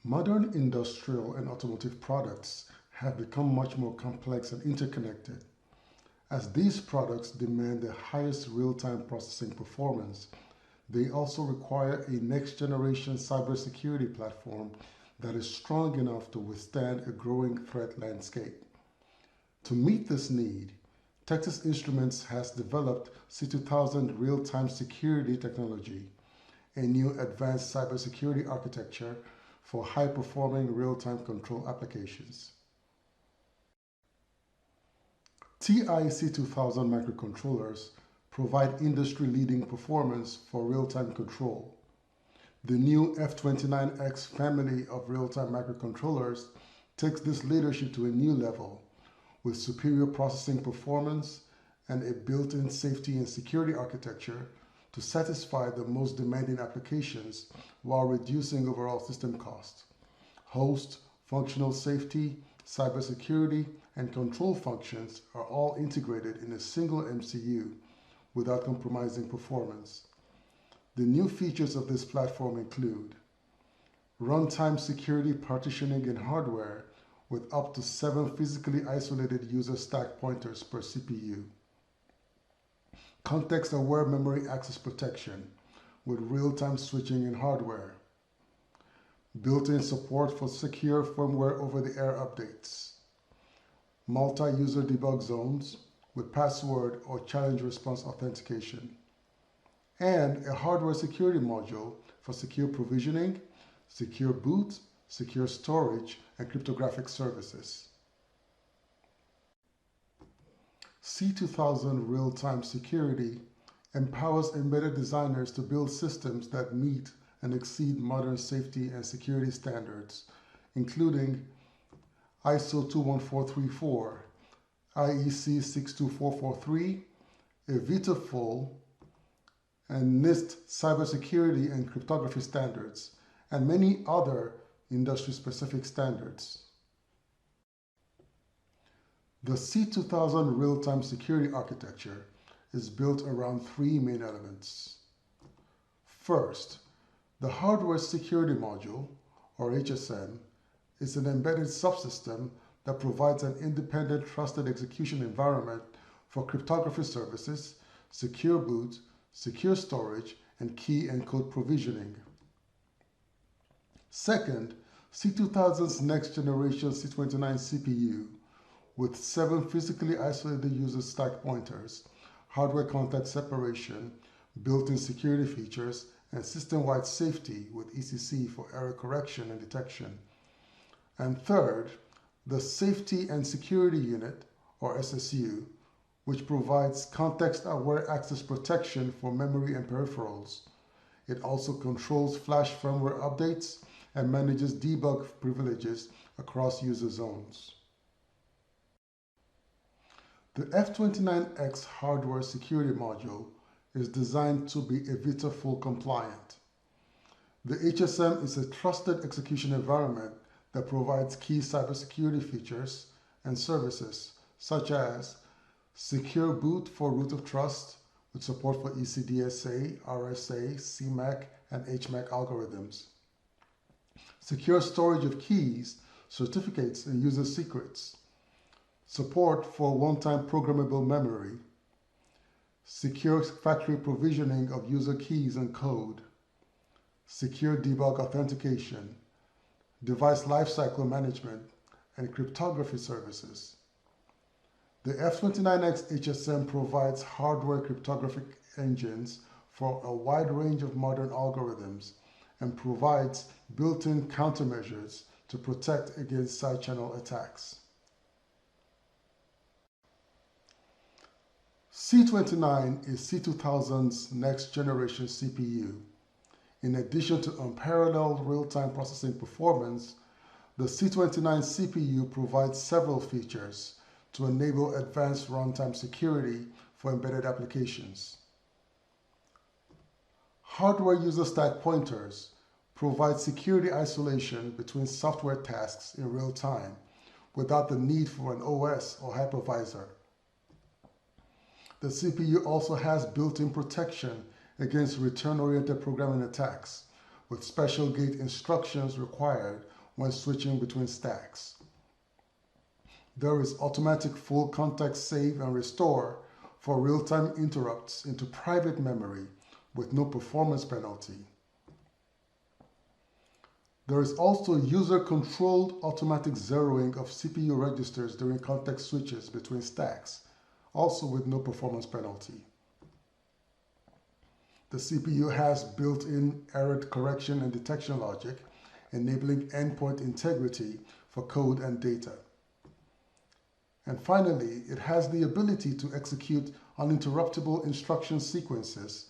Modern industrial and automotive products have become much more complex and interconnected. As these products demand the highest real-time processing performance, they also require a next-generation cybersecurity platform that is strong enough to withstand a growing threat landscape. To meet this need, Texas Instruments has developed C2000 real-time security technology, a new advanced cybersecurity architecture for high-performing real-time control applications. TI C2000 microcontrollers provide industry-leading performance for real-time control. The new F29X family of real-time microcontrollers takes this leadership to a new level with superior processing performance and a built-in safety and security architecture to satisfy the most demanding applications while reducing overall system cost. Host, functional safety, cybersecurity, and control functions are all integrated in a single MCU without compromising performance. The new features of this platform include runtime security partitioning in hardware with up to 7 physically isolated user stack pointers per CPU, context-aware memory access protection with real-time switching in hardware, built-in support for secure firmware over-the-air updates, multi-user debug zones with password or challenge response authentication, and a hardware security module for secure provisioning, secure boot, secure storage, and cryptographic services. C2000 Real-Time Security empowers embedded designers to build systems that meet and exceed modern safety and security standards, including ISO 21434, IEC 62443, Evitaful, and NIST cybersecurity and cryptography standards, and many other industry-specific standards. The C2000 real-time security architecture is built around 3 main elements. First, the hardware security module, or HSM, is an embedded subsystem that provides an independent trusted execution environment for cryptography services, secure boot, secure storage, and key and code provisioning. Second, C2000's next generation C29 CPU with 7 physically isolated user stack pointers, hardware context separation, built-in security features, and system-wide safety with ECC for error correction and detection. And third, the Safety and Security Unit, or SSU, which provides context-aware access protection for memory and peripherals. It also controls flash firmware updates and manages debug privileges across user zones. The F29X hardware security module is designed to be Evitaful compliant. The HSM is a trusted execution environment that provides key cybersecurity features and services, such as secure boot for root of trust with support for ECDSA, RSA, CMAC, and HMAC algorithms, secure storage of keys, certificates, and user secrets, support for one-time programmable memory, secure factory provisioning of user keys and code, secure debug authentication, device lifecycle management, and cryptography services. The F29X HSM provides hardware cryptographic engines for a wide range of modern algorithms and provides built-in countermeasures to protect against side-channel attacks. C29 is C2000's next-generation CPU. In addition to unparalleled real-time processing performance, the C29 CPU provides several features to enable advanced runtime security for embedded applications. Hardware user stack pointers provide security isolation between software tasks in real time without the need for an OS or hypervisor. The CPU also has built-in protection against return-oriented programming attacks, with special gate instructions required when switching between stacks. There is automatic full context save and restore for real-time interrupts into private memory with no performance penalty. There is also user-controlled automatic zeroing of CPU registers during context switches between stacks, also with no performance penalty. The CPU has built-in error correction and detection logic, enabling endpoint integrity for code and data. And finally, it has the ability to execute uninterruptible instruction sequences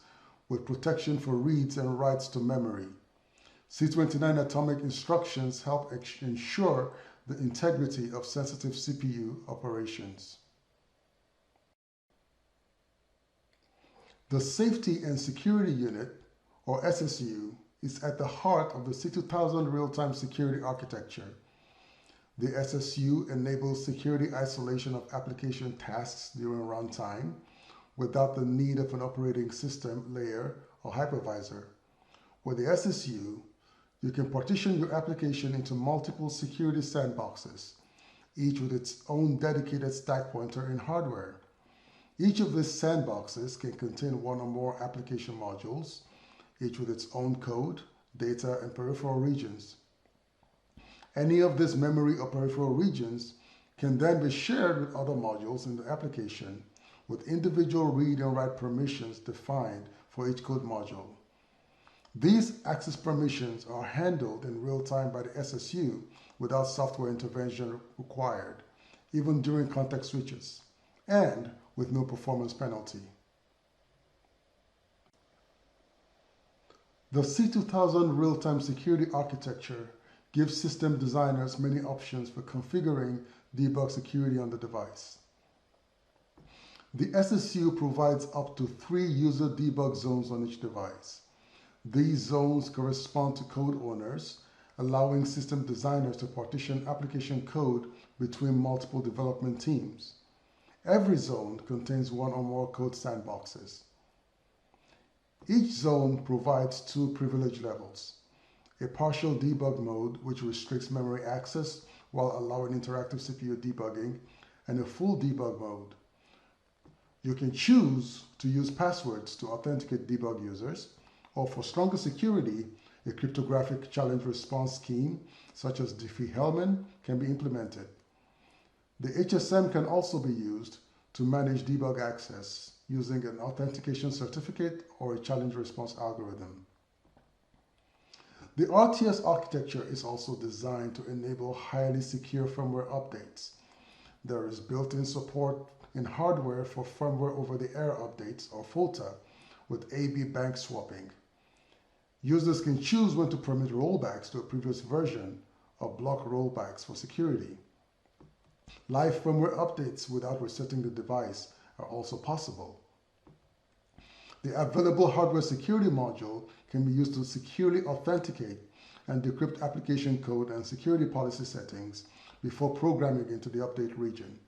with protection for reads and writes to memory. C29 atomic instructions help ensure the integrity of sensitive CPU operations. The Safety and Security Unit, or SSU, is at the heart of the C2000 real-time security architecture. The SSU enables security isolation of application tasks during runtime without the need of an operating system layer or hypervisor. With the SSU, you can partition your application into multiple security sandboxes, each with its own dedicated stack pointer and hardware. Each of these sandboxes can contain one or more application modules, each with its own code, data, and peripheral regions. Any of these memory or peripheral regions can then be shared with other modules in the application with individual read and write permissions defined for each code module. These access permissions are handled in real time by the SSU without software intervention required, even during context switches, and with no performance penalty. The C2000 real-time security architecture gives system designers many options for configuring debug security on the device. The SSU provides up to 3 user debug zones on each device. These zones correspond to code owners, allowing system designers to partition application code between multiple development teams. Every zone contains one or more code sandboxes. Each zone provides 2 privilege levels: a partial debug mode, which restricts memory access while allowing interactive CPU debugging, and a full debug mode. You can choose to use passwords to authenticate debug users, or for stronger security, a cryptographic challenge response scheme, such as Diffie-Hellman, can be implemented. The HSM can also be used to manage debug access using an authentication certificate or a challenge response algorithm. The RTS architecture is also designed to enable highly secure firmware updates. There is built-in support in hardware for firmware over-the-air updates, or FOTA, with AB bank swapping. Users can choose when to permit rollbacks to a previous version or block rollbacks for security. Live firmware updates without resetting the device are also possible. The available hardware security module can be used to securely authenticate and decrypt application code and security policy settings before programming into the update region.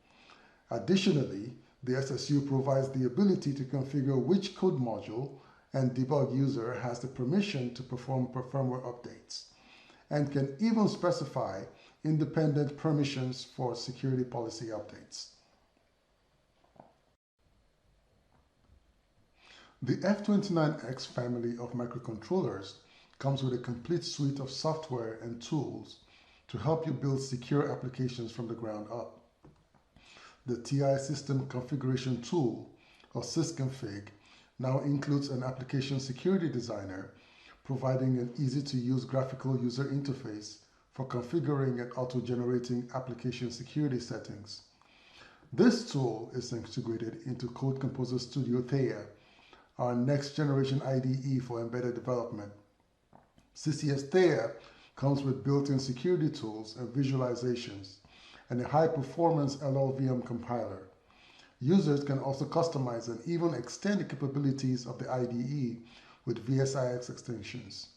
Additionally, the SSU provides the ability to configure which code module and debug user has the permission to perform firmware updates, and can even specify independent permissions for security policy updates. The F29X family of microcontrollers comes with a complete suite of software and tools to help you build secure applications from the ground up. The TI System Configuration Tool, or sysconfig, now includes an application security designer, providing an easy-to-use graphical user interface for configuring and auto-generating application security settings. This tool is integrated into Code Composer Studio Theia, our next-generation IDE for embedded development. CCS Theia comes with built-in security tools and visualizations, and a high-performance LLVM compiler. Users can also customize and even extend the capabilities of the IDE with VSIX extensions.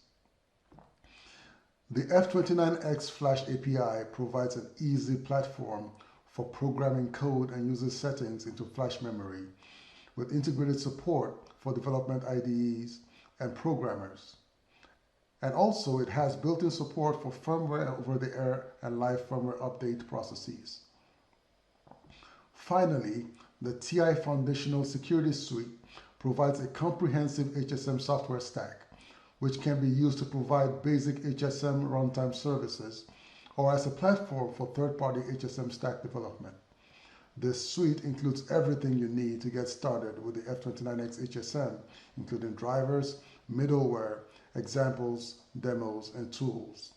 The F29X Flash API provides an easy platform for programming code and user settings into flash memory, with integrated support for development IDEs and programmers, And also it has built-in support for firmware over-the-air and live firmware update processes. Finally, the TI Foundational Security Suite provides a comprehensive HSM software stack, which can be used to provide basic HSM runtime services or as a platform for third-party HSM stack development. This suite includes everything you need to get started with the F29X HSM, including drivers, middleware, examples, demos, and tools.